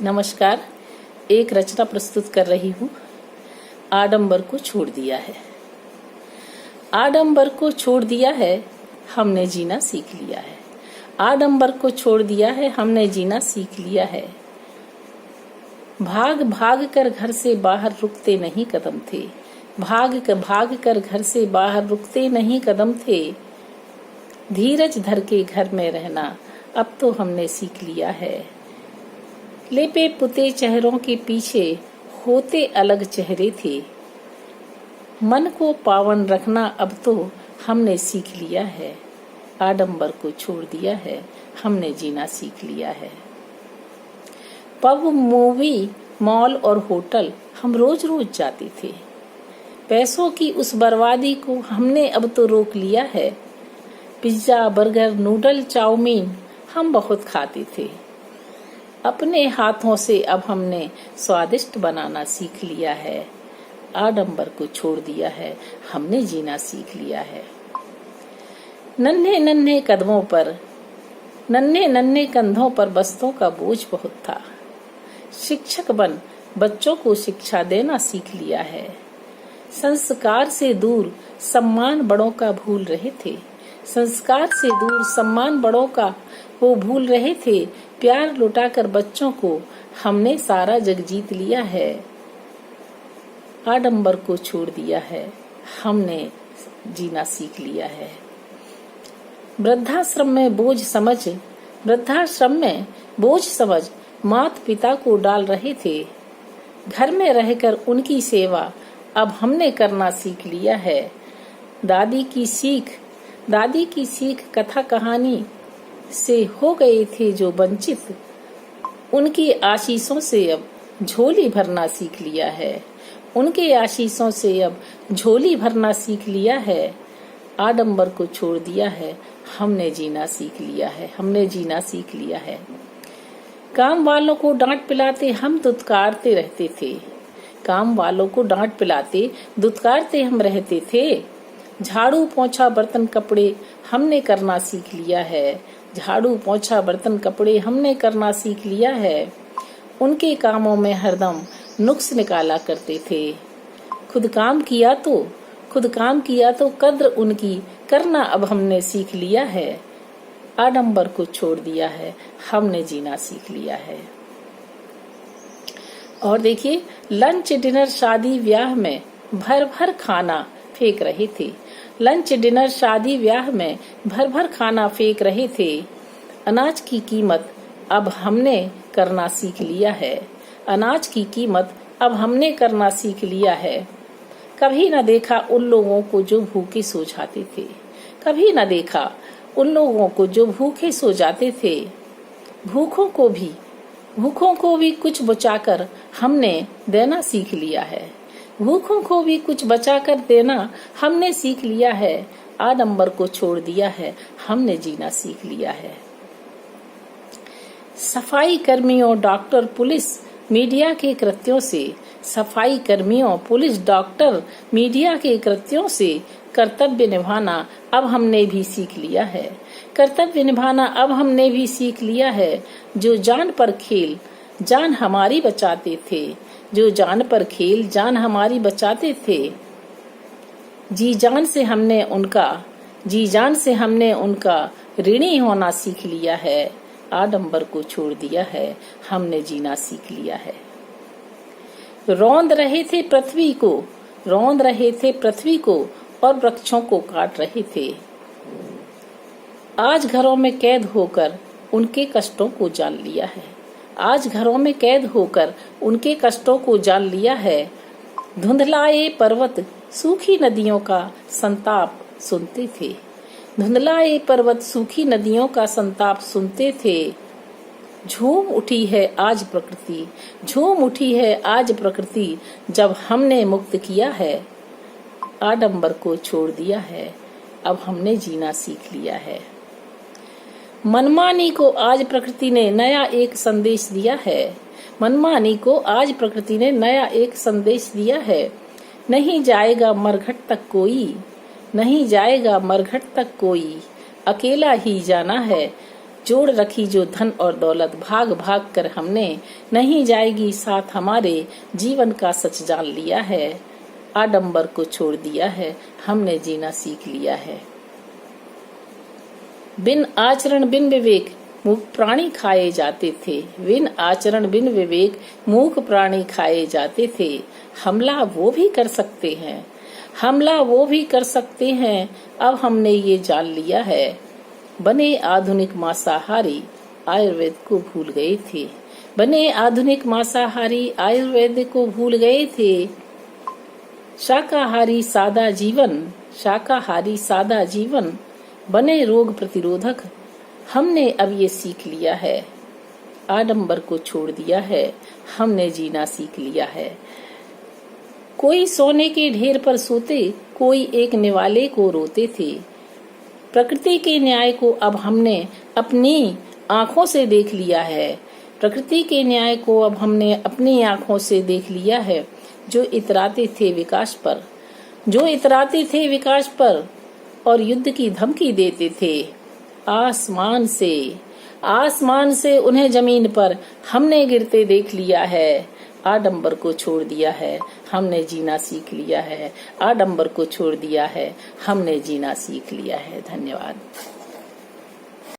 नमस्कार। एक रचना प्रस्तुत कर रही हूँ। आडंबर को छोड़ दिया है। आडंबर को छोड़ दिया है, हमने जीना सीख लिया है। आडंबर को छोड़ दिया है, हमने जीना सीख लिया है। भाग भाग कर घर से बाहर रुकते नहीं कदम थे। भाग कर घर से बाहर रुकते नहीं कदम थे। धीरज धर के घर में रहना अब तो हमने सीख लिया है। लेपे पुते चेहरों के पीछे होते अलग चेहरे थे। मन को पावन रखना अब तो हमने सीख लिया है। आडंबर को छोड़ दिया है, हमने जीना सीख लिया है। पब, मूवी, मॉल और होटल हम रोज रोज जाते थे। पैसों की उस बर्बादी को हमने अब तो रोक लिया है। पिज्जा, बर्गर, नूडल, चाउमीन हम बहुत खाते थे। अपने हाथों से अब हमने स्वादिष्ट बनाना सीख लिया है। आडंबर को छोड़ दिया है, हमने जीना सीख लिया है। नन्हे नन्हे कदमों पर, नन्हे नन्हे कंधों पर बस्तों का बोझ बहुत था। शिक्षक बन बच्चों को शिक्षा देना सीख लिया है। संस्कार से दूर सम्मान बड़ों का भूल रहे थे। संस्कार से दूर सम्मान बड़ों का वो भूल रहे थे। प्यार लुटाकर बच्चों को हमने सारा जग जीत लिया है। आडंबर को छोड़ दिया है, हमने जीना सीख लिया है। वृद्धाश्रम में बोझ समझ माता पिता को डाल रहे थे। घर में रहकर उनकी सेवा अब हमने करना सीख लिया है। दादी की सीख कथा कहानी से हो गए थे जो वंचित, उनकी आशीषों से अब झोली भरना सीख लिया है। उनके आशीषों से अब झोली भरना सीख लिया है। आडंबर को छोड़ दिया है, हमने जीना सीख लिया है। हमने जीना सीख लिया है। काम वालों को डांट पिलाते हम दुत्कारते रहते थे। काम वालों को डांट पिलाते दुत्कारते हम रहते थे। झाड़ू पोंछा बर्तन कपड़े हमने करना सीख लिया है। झाड़ू पोंछा बर्तन कपड़े हमने करना सीख लिया है। उनके कामों में हरदम नुक्स निकाला करते थे। खुद काम किया तो कद्र उनकी करना अब हमने सीख लिया है। आडंबर को छोड़ दिया है, हमने जीना सीख लिया है। और देखिए, लंच डिनर शादी ब्याह में भर भर खाना फेंक रहे थे। लंच डिनर शादी ब्याह में भर भर खाना फेंक रहे थे। अनाज की कीमत अब हमने करना सीख लिया है। अनाज की कीमत अब हमने करना सीख लिया है। कभी न देखा उन लोगों को जो भूखे सो जाते थे। कभी न देखा उन लोगों को जो भूखे सो जाते थे। भूखों को भी कुछ बचाकर हमने देना सीख लिया है। भूखों को भी कुछ बचाकर देना हमने सीख लिया है। आडंबर को छोड़ दिया है, हमने जीना सीख लिया है। सफाई कर्मियों, डॉक्टर, पुलिस, मीडिया के कृत्यों से, सफाई कर्मियों, पुलिस, डॉक्टर, मीडिया के कृत्यों से कर्तव्य निभाना अब हमने भी सीख लिया है। कर्तव्य निभाना अब हमने भी सीख लिया है। जो जान पर खेल जान हमारी बचाते थे। जो जान पर खेल जान हमारी बचाते थे। जी जान से हमने उनका ऋणी होना सीख लिया है। आडंबर को छोड़ दिया है, हमने जीना सीख लिया है। रौंद रहे थे पृथ्वी को और वृक्षों को काट रहे थे। आज घरों में कैद होकर उनके कष्टों को जान लिया है। आज घरों में कैद होकर उनके कष्टों को जान लिया है। धुंधलाए पर्वत सूखी नदियों का संताप सुनते थे। धुंधलाए पर्वत सूखी नदियों का संताप सुनते थे। झूम उठी है आज प्रकृति जब हमने मुक्त किया है। आडंबर को छोड़ दिया है, अब हमने जीना सीख लिया है। मनमानी को आज प्रकृति ने नया एक संदेश दिया है। मनमानी को आज प्रकृति ने नया एक संदेश दिया है। नहीं जाएगा मरघट तक कोई, अकेला ही जाना है। जोड़ रखी जो धन और दौलत, भाग भाग कर हमने, नहीं जाएगी साथ हमारे, जीवन का सच जान लिया है। आडंबर को छोड़ दिया है, हमने जीना सीख लिया है। बिन आचरण बिन विवेक मूक प्राणी खाए जाते थे। बिन आचरण बिन विवेक मूक प्राणी खाए जाते थे। हमला वो भी कर सकते हैं, हमला वो भी कर सकते हैं, अब हमने ये जान लिया है। बने आधुनिक मांसाहारी, आयुर्वेद को भूल गए थे। बने आधुनिक मांसाहारी, आयुर्वेद को भूल गए थे। शाकाहारी सादा जीवन, शाकाहारी सादा जीवन, बने रोग प्रतिरोधक, हमने अब ये सीख लिया है। आडंबर को छोड़ दिया है, हमने जीना सीख लिया है। कोई सोने के ढेर पर सोते, कोई एक निवाले को रोते थे। प्रकृति के न्याय को अब हमने अपनी आंखों से देख लिया है। प्रकृति के न्याय को अब हमने अपनी आंखों से देख लिया है। जो इतराते थे विकास पर, जो इतराते थे विकास पर और युद्ध की धमकी देते थे, आसमान से उन्हें जमीन पर हमने गिरते देख लिया है। आडंबर को छोड़ दिया है, हमने जीना सीख लिया है। आडंबर को छोड़ दिया है, हमने जीना सीख लिया है। धन्यवाद।